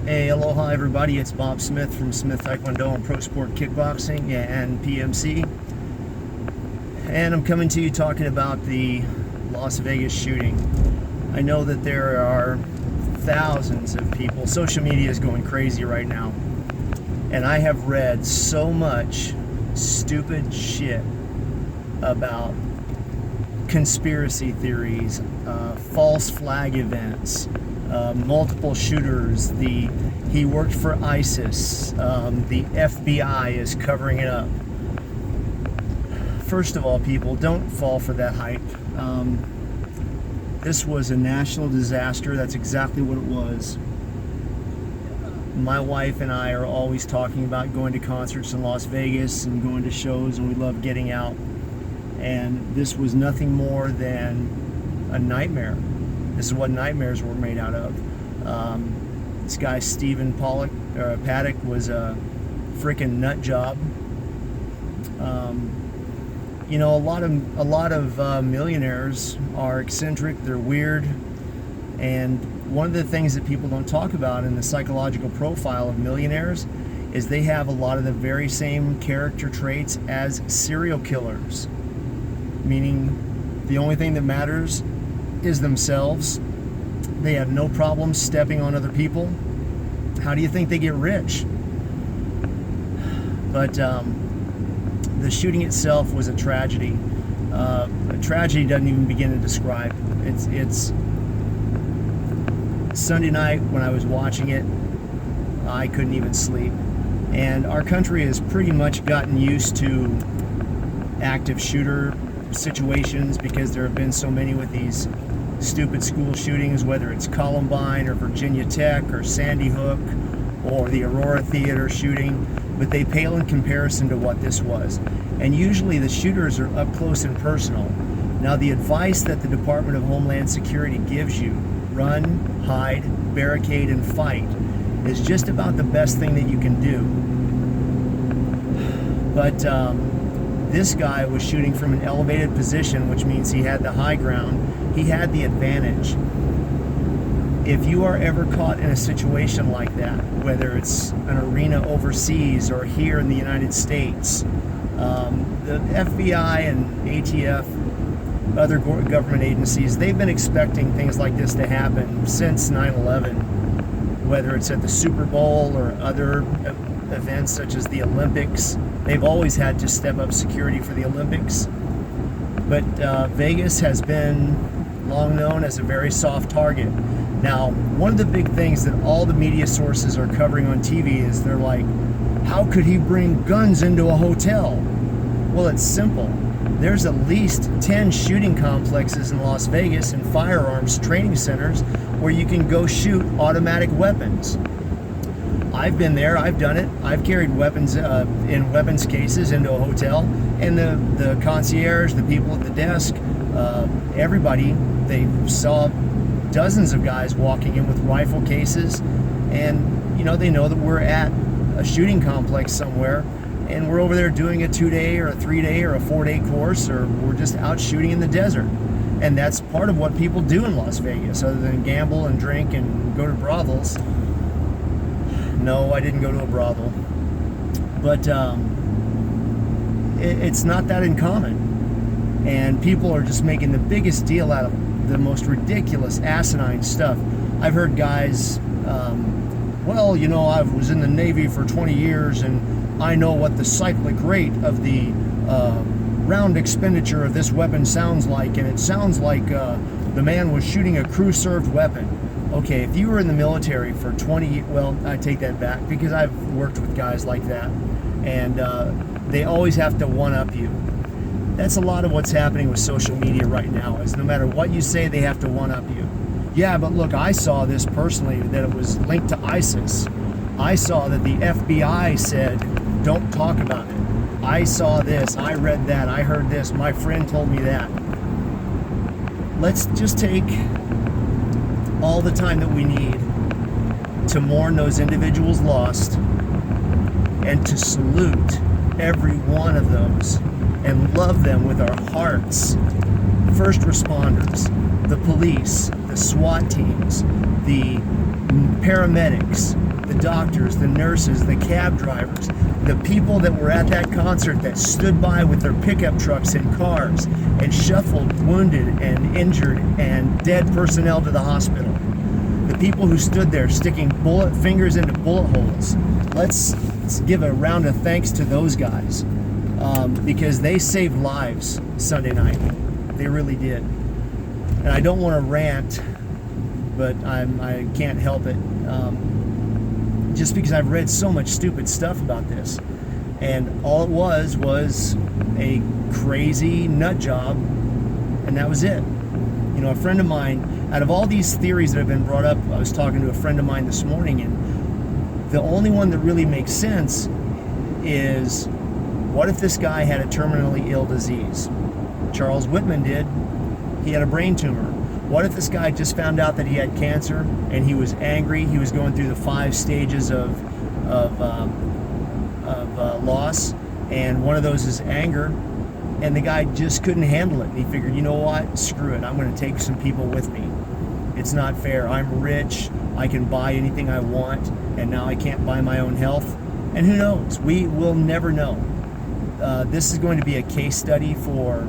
Hey, aloha everybody, it's Bob Smith from Smith Taekwondo and Pro Sport Kickboxing and PMC. And I'm coming to you talking about the Las Vegas shooting. I know that there are thousands of people, social media is going crazy right now. And I have read so much stupid shit about conspiracy theories, false flag events, multiple shooters, he worked for ISIS, the FBI is covering it up. First of all, people, don't fall for that hype. This was a national disaster. That's exactly what it was. My wife and I are always talking about going to concerts in Las Vegas and going to shows, and we love getting out. And this was nothing more than a nightmare. This is what nightmares were made out of. This guy Stephen Paddock was a freaking nut job. You know, a lot of millionaires are eccentric. They're weird, and one of the things that people don't talk about in the psychological profile of millionaires is they have a lot of the very same character traits as serial killers. Meaning, the only thing that matters is themselves. They have no problem stepping on other people. How do you think they get rich? But the shooting itself was a tragedy. A tragedy doesn't even begin to describe. It's Sunday night when I was watching it, I couldn't even sleep. And our country has pretty much gotten used to active shooter situations because there have been so many with these stupid school shootings, whether it's Columbine or Virginia Tech or Sandy Hook or the Aurora Theater shooting, but they pale in comparison to what this was. And usually the shooters are up close and personal. Now, the advice that the Department of Homeland Security gives you, run, hide, barricade, and fight, is just about the best thing that you can do. But this guy was shooting from an elevated position, which means he had the high ground. He had the advantage. If you are ever caught in a situation like that, whether it's an arena overseas or here in the United States, the FBI and ATF, other government agencies, they've been expecting things like this to happen since 9/11, whether it's at the Super Bowl or other events such as the Olympics. They've always had to step up security for the Olympics. But Vegas has been long known as a very soft target. Now, one of the big things that all the media sources are covering on TV is they're like, how could he bring guns into a hotel? Well, it's simple. There's at least 10 shooting complexes in Las Vegas and firearms training centers where you can go shoot automatic weapons. I've been there, I've done it. I've carried weapons in weapons cases into a hotel, and the concierge, the people at the desk, everybody, they saw dozens of guys walking in with rifle cases, and you know, they know that we're at a shooting complex somewhere, and we're over there doing a 2-day or a 3-day or a 4-day course, or we're just out shooting in the desert. And that's part of what people do in Las Vegas, other than gamble and drink and go to brothels. No, I didn't go to a brothel. But it's not that uncommon. And people are just making the biggest deal out of the most ridiculous, asinine stuff. I've heard guys, well, you know, I was in the Navy for 20 years and I know what the cyclic rate of the round expenditure of this weapon sounds like, and it sounds like the man was shooting a crew-served weapon. Okay, if you were in the military for 20 years, well, I take that back because I've worked with guys like that, and they always have to one-up you. That's a lot of what's happening with social media right now, is no matter what you say, they have to one-up you. Yeah, but look, I saw this personally, that it was linked to ISIS. I saw that the FBI said, don't talk about it. I saw this, I read that, I heard this, my friend told me that. Let's just take all the time that we need to mourn those individuals lost and to salute every one of those and love them with our hearts. First responders, the police, the SWAT teams, the paramedics, the doctors, the nurses, the cab drivers, the people that were at that concert that stood by with their pickup trucks and cars and shuffled wounded and injured and dead personnel to the hospital. The people who stood there sticking bullet fingers into bullet holes. Let's give a round of thanks to those guys, because they saved lives Sunday night. They really did. And I don't want to rant, but I can't help it. Just because I've read so much stupid stuff about this. And all it was a crazy nut job, and that was it. You know, a friend of mine, out of all these theories that have been brought up, I was talking to a friend of mine this morning, and the only one that really makes sense is, what if this guy had a terminally ill disease? Charles Whitman did. He had a brain tumor. What if this guy just found out that he had cancer and he was angry? He was going through the 5 stages of loss, and one of those is anger, and the guy just couldn't handle it. And he figured, you know what? Screw it. I'm going to take some people with me. It's not fair. I'm rich. I can buy anything I want, and now I can't buy my own health. And who knows? We will never know. This is going to be a case study for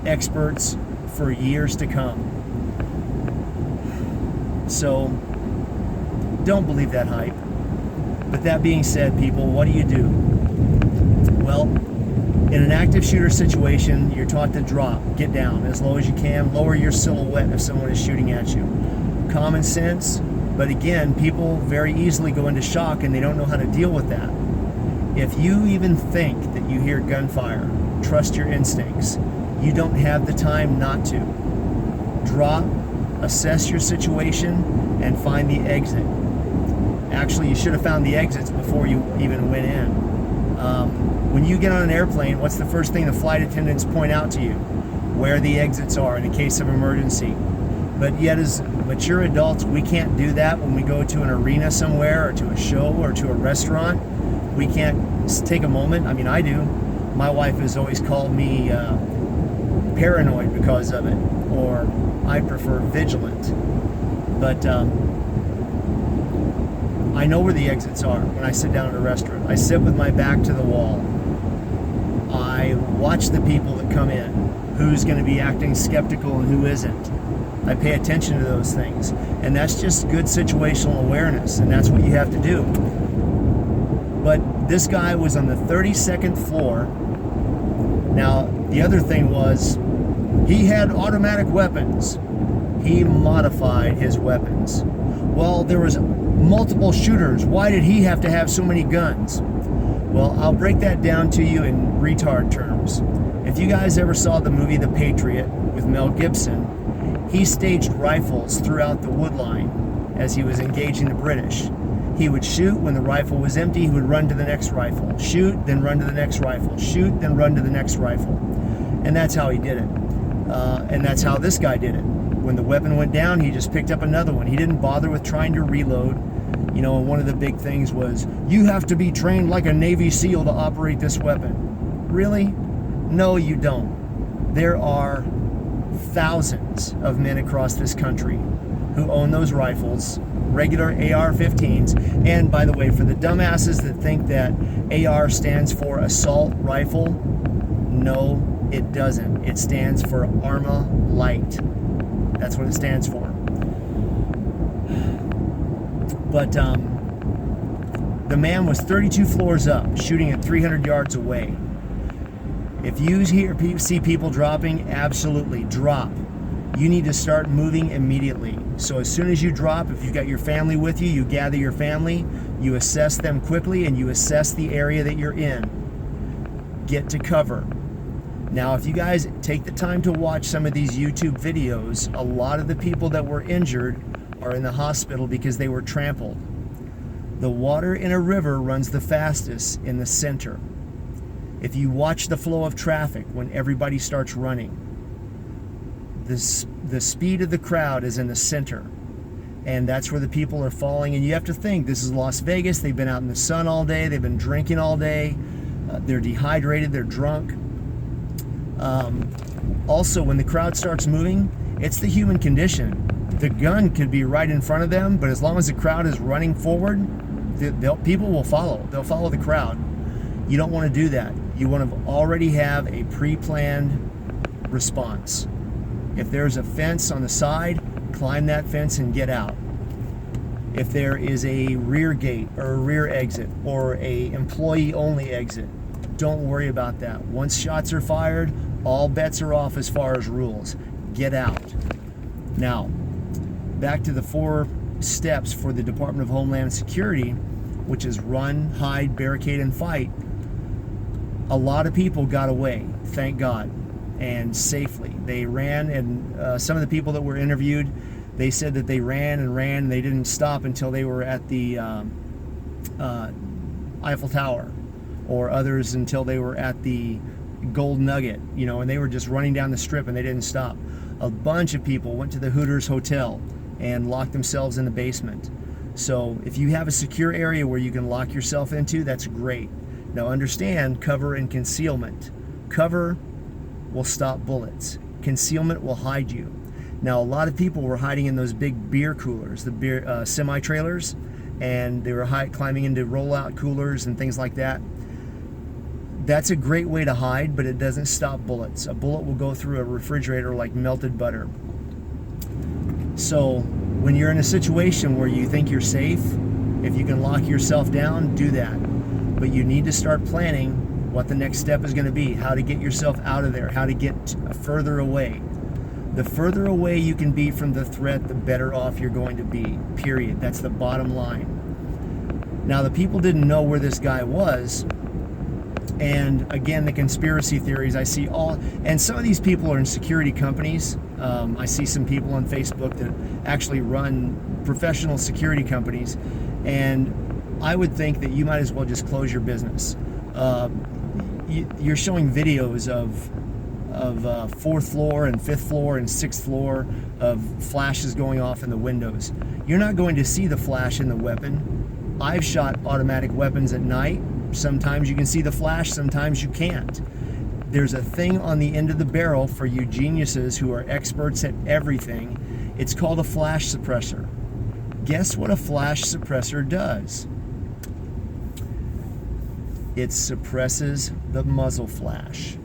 experts for years to come. So don't believe that hype. But that being said, people, what do? Well, in an active shooter situation, you're taught to drop, get down as low as you can, lower your silhouette if someone is shooting at you. Common sense, but again, people very easily go into shock and they don't know how to deal with that. If you even think that you hear gunfire, trust your instincts. You don't have the time not to. Drop, assess your situation, and find the exit. Actually, you should have found the exits before you even went in. When you get on an airplane, what's the first thing the flight attendants point out to you? Where the exits are in a case of emergency. But yet, as mature adults, we can't do that when we go to an arena somewhere, or to a show, or to a restaurant. We can't take a moment. I mean, I do. My wife has always called me paranoid because of it, or I prefer vigilant. But I know where the exits are when I sit down at a restaurant. I sit with my back to the wall. I watch the people that come in, who's going to be acting skeptical and who isn't. I pay attention to those things, and that's just good situational awareness, and that's what you have to do. But this guy was on the 32nd floor. Now, the other thing was, he had automatic weapons. He modified his weapons. Well, there was multiple shooters. Why did he have to have so many guns? Well, I'll break that down to you in retard terms. If you guys ever saw the movie The Patriot with Mel Gibson, he staged rifles throughout the woodline as he was engaging the British. He would shoot. When the rifle was empty, he would run to the next rifle. Shoot, then run to the next rifle. Shoot, then run to the next rifle. And that's how he did it. And that's how this guy did it. When the weapon went down, he just picked up another one. He didn't bother with trying to reload. You know, one of the big things was, you have to be trained like a Navy SEAL to operate this weapon. Really? No, you don't. There are thousands of men across this country who own those rifles, regular AR-15s. And by the way, for the dumbasses that think that AR stands for assault rifle, no, it doesn't. It stands for Arma Light. That's what it stands for. But the man was 32 floors up, shooting at 300 yards away. If you see people dropping, absolutely drop. You need to start moving immediately. So as soon as you drop, if you've got your family with you, you gather your family, you assess them quickly, and you assess the area that you're in. Get to cover. Now, if you guys take the time to watch some of these YouTube videos, a lot of the people that were injured are in the hospital because they were trampled. The water in a river runs the fastest in the center. If you watch the flow of traffic when everybody starts running, the speed of the crowd is in the center. And that's where the people are falling. And you have to think, this is Las Vegas. They've been out in the sun all day. They've been drinking all day. They're dehydrated. They're drunk. Also, when the crowd starts moving, it's the human condition. The gun could be right in front of them, but as long as the crowd is running forward, people will follow. They'll follow the crowd. You don't want to do that. You want to already have a pre-planned response. If there's a fence on the side, climb that fence and get out. If there is a rear gate or a rear exit or a employee-only exit, don't worry about that. Once shots are fired, all bets are off as far as rules. Get out. Now, back to the 4 steps for the Department of Homeland Security, which is run, hide, barricade, and fight. A lot of people got away, thank God, and safely. They ran, and some of the people that were interviewed, they said that they ran and they didn't stop until they were at the Eiffel Tower, or others until they were at the Gold Nugget, and they were just running down the strip and they didn't stop. A bunch of people went to the Hooters Hotel and locked themselves in the basement. So if you have a secure area where you can lock yourself into, that's great. Now understand cover and concealment. Cover will stop bullets. Concealment will hide you. Now a lot of people were hiding in those big beer coolers, the beer semi-trailers, and they were climbing into rollout coolers and things like that. That's a great way to hide, but it doesn't stop bullets. A bullet will go through a refrigerator like melted butter. So when you're in a situation where you think you're safe, if you can lock yourself down, do that. But you need to start planning what the next step is going to be, how to get yourself out of there, how to get further away. The further away you can be from the threat, the better off you're going to be, period. That's the bottom line. Now, the people didn't know where this guy was. And again, the conspiracy theories I see and some of these people are in security companies. I see some people on Facebook that actually run professional security companies, and I would think that you might as well just close your business. You're showing videos of 4th floor and 5th floor and 6th floor of flashes going off in the windows. You're not going to see the flash in the weapon. I've shot automatic weapons at night. Sometimes you can see the flash, sometimes you can't. There's a thing on the end of the barrel for you geniuses who are experts at everything. It's called a flash suppressor. Guess what a flash suppressor does? It suppresses the muzzle flash.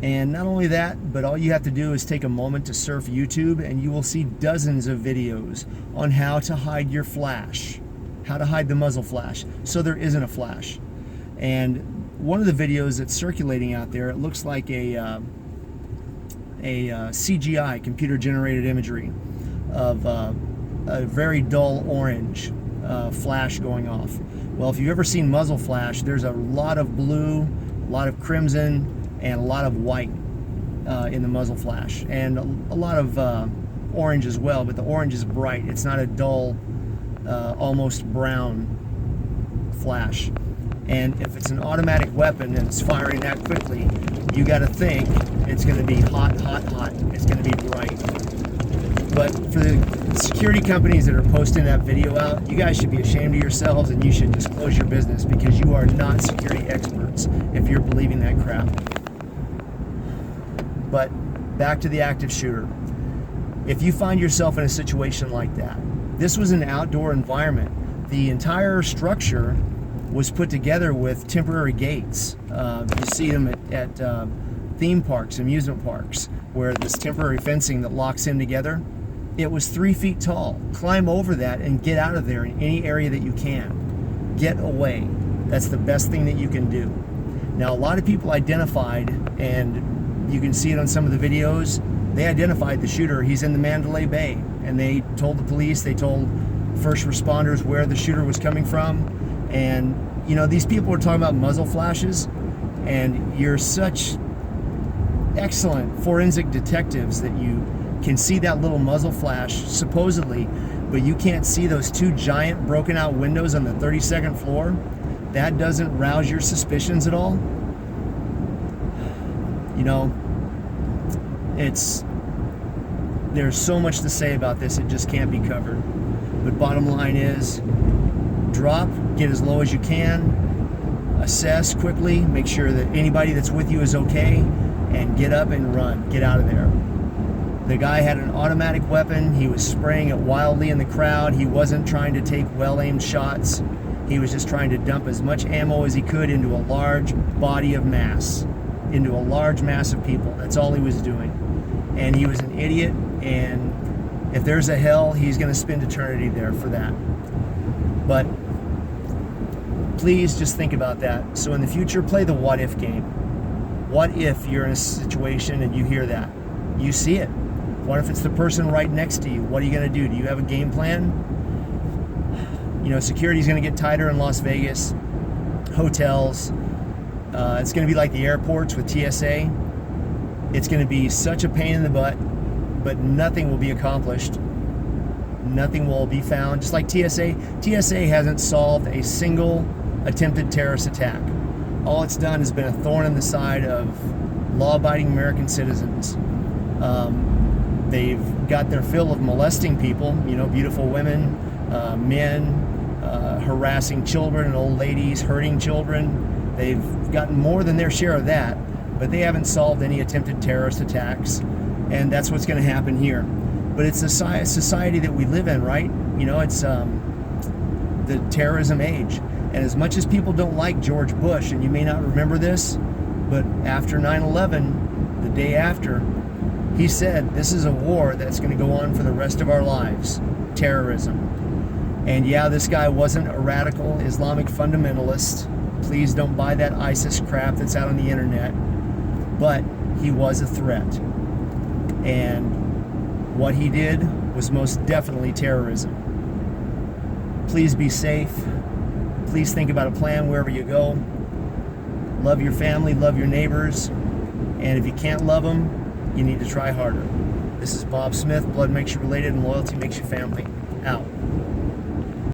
And not only that, but all you have to do is take a moment to surf YouTube and you will see dozens of videos on how to hide your flash. How to hide the muzzle flash so there isn't a flash. And one of the videos that's circulating out there, it looks like a CGI, computer generated imagery of a very dull orange flash going off. Well, if you've ever seen muzzle flash, there's a lot of blue, a lot of crimson, and a lot of white in the muzzle flash, and a lot of orange as well, but the orange is bright. It's not a dull almost brown flash. And if it's an automatic weapon and it's firing that quickly, you got to think it's going to be hot, hot, hot. It's going to be bright. But for the security companies that are posting that video out, you guys should be ashamed of yourselves and you should just close your business, because you are not security experts if you're believing that crap. But back to the active shooter. If you find yourself in a situation like that, this was an outdoor environment. The entire structure was put together with temporary gates. You see them at theme parks, amusement parks, where this temporary fencing that locks them together. It was 3 feet tall. Climb over that and get out of there in any area that you can. Get away. That's the best thing that you can do. Now, a lot of people identified, and you can see it on some of the videos, they identified the shooter. He's in the Mandalay Bay, and they told the police, they told first responders where the shooter was coming from. And you know, these people are talking about muzzle flashes, and you're such excellent forensic detectives that you can see that little muzzle flash supposedly, but you can't see those 2 giant broken out windows on the 32nd floor. That doesn't rouse your suspicions at all. You know, there's so much to say about this, it just can't be covered. But bottom line is, drop, get as low as you can, assess quickly, make sure that anybody that's with you is okay, and get up and run. Get out of there. The guy had an automatic weapon. He was spraying it wildly in the crowd. He wasn't trying to take well-aimed shots. He was just trying to dump as much ammo as he could into a large body of mass, into a large mass of people. That's all he was doing. And he was an idiot, and if there's a hell, he's going to spend eternity there for that. But please just think about that. So in the future, play the what if game. What if you're in a situation and you hear that? You see it. What if it's the person right next to you? What are you going to do? Do you have a game plan? You know, security's going to get tighter in Las Vegas. Hotels. It's going to be like the airports with TSA. It's going to be such a pain in the butt, but nothing will be accomplished. Nothing will be found. Just like TSA. TSA hasn't solved a single attempted terrorist attack. All it's done has been a thorn in the side of law-abiding American citizens. They've got their fill of molesting people, you know, beautiful women, men, harassing children and old ladies, hurting children. They've gotten more than their share of that, but they haven't solved any attempted terrorist attacks, and that's what's going to happen here. But it's the society that we live in, right? You know, it's the terrorism age. And as much as people don't like George Bush, and you may not remember this, but after 9/11, the day after, he said, this is a war that's going to go on for the rest of our lives, terrorism. And yeah, this guy wasn't a radical Islamic fundamentalist. Please don't buy that ISIS crap that's out on the internet. But he was a threat. And what he did was most definitely terrorism. Please be safe. Please think about a plan wherever you go. Love your family, love your neighbors. And if you can't love them, you need to try harder. This is Bob Smith. Blood makes you related and loyalty makes you family.